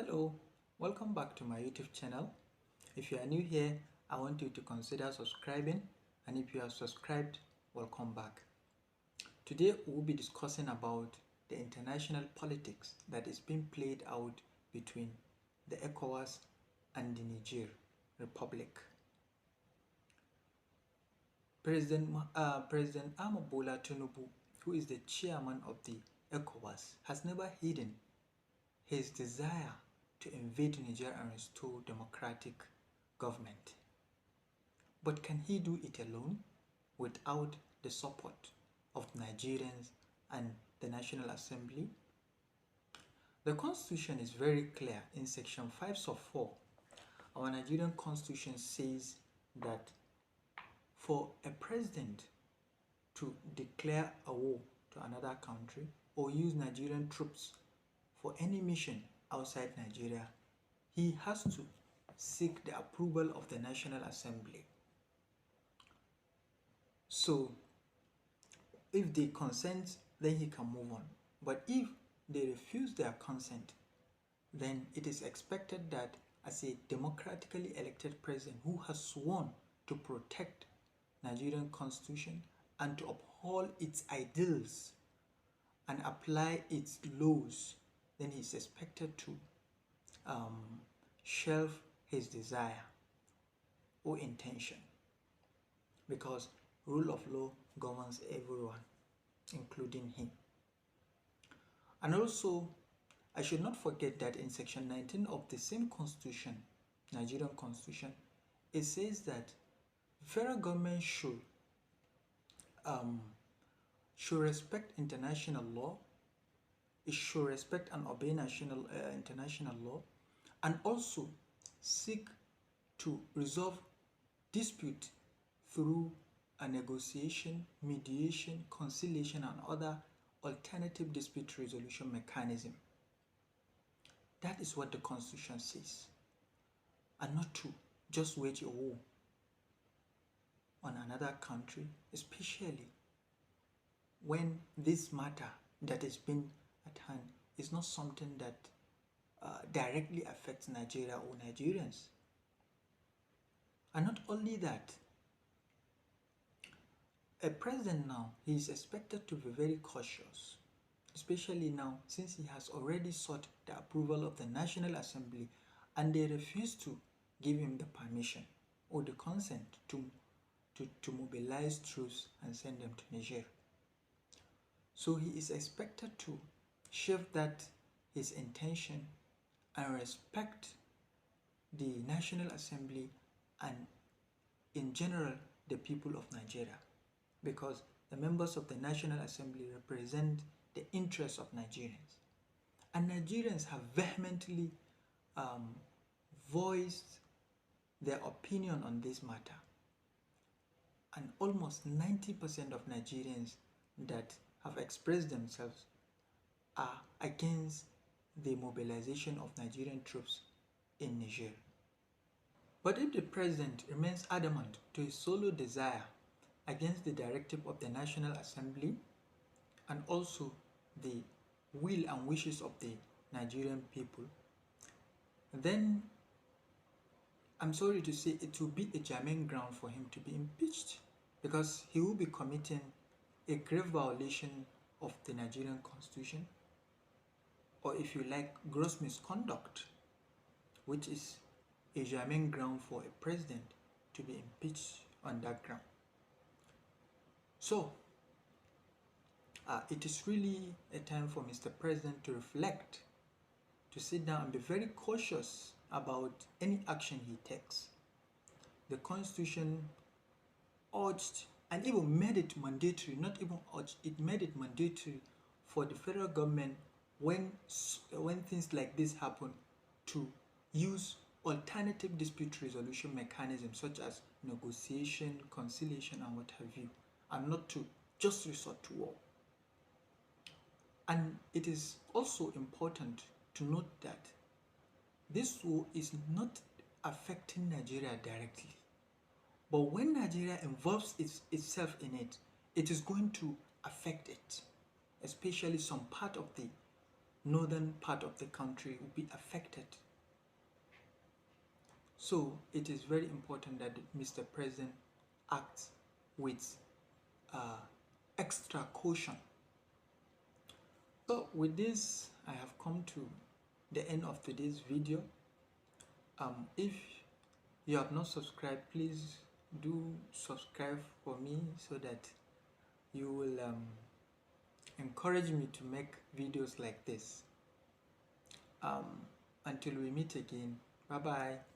Hello, welcome back to my YouTube channel. If you are new here, I want you to consider subscribing, and if you are subscribed, welcome back. Today we will be discussing about the international politics that is being played out between the ECOWAS and the Niger Republic. President Bola Tinubu, who is the chairman of the ECOWAS, has never hidden his desire to invade Niger and restore democratic government. But can he do it alone without the support of Nigerians and the National Assembly? The constitution is very clear in section 5 sub 4. Our Nigerian constitution says that for a president to declare a war to another country or use Nigerian troops for any mission outside Nigeria, he has to seek the approval of the National Assembly. So, if they consent, then he can move on. But if they refuse their consent, then it is expected that as a democratically elected president who has sworn to protect Nigerian constitution and to uphold its ideals and apply its laws, then he is expected to shelve his desire or intention, because rule of law governs everyone, including him. And also, I should not forget that in section 19 of the same constitution, Nigerian constitution, it says that federal government should respect international law, it should respect and obey international law, and also seek to resolve dispute through a negotiation, mediation, conciliation, and other alternative dispute resolution mechanism. That is what the constitution says, and not to just wage a war on another country, especially when this matter that is being at hand is not something that directly affects Nigeria or Nigerians. And not only that, a president now, he is expected to be very cautious, especially now since he has already sought the approval of the National Assembly and they refuse to give him the permission or the consent to mobilize troops and send them to Niger. So he is expected to shift that his intention and respect the National Assembly and in general the people of Nigeria, because the members of the National Assembly represent the interests of Nigerians. And Nigerians have vehemently voiced their opinion on this matter. And almost 90% of Nigerians that have expressed themselves are against the mobilization of Nigerian troops in Niger. But if the president remains adamant to his solo desire against the directive of the National Assembly and also the will and wishes of the Nigerian people, then I'm sorry to say it will be a germane ground for him to be impeached, because he will be committing a grave violation of the Nigerian constitution, or if you like, gross misconduct, which is a germane ground for a president to be impeached on that ground. So, it is really a time for Mr. President to reflect, to sit down and be very cautious about any action he takes. The Constitution urged and even made it mandatory, not even urged, it made it mandatory for the federal government when things like this happen to use alternative dispute resolution mechanisms such as negotiation, conciliation, and what have you, and not to just resort to war. And it is also important to note that this war is not affecting Nigeria directly. But when Nigeria involves itself in it, it is going to affect it, especially some part of the northern part of the country will be affected. So it is very important that Mr. President acts with extra caution. So with this, I have come to the end of today's video. If you have not subscribed, please do subscribe for me so that you will encourage me to make videos like this. Until we meet again, bye bye.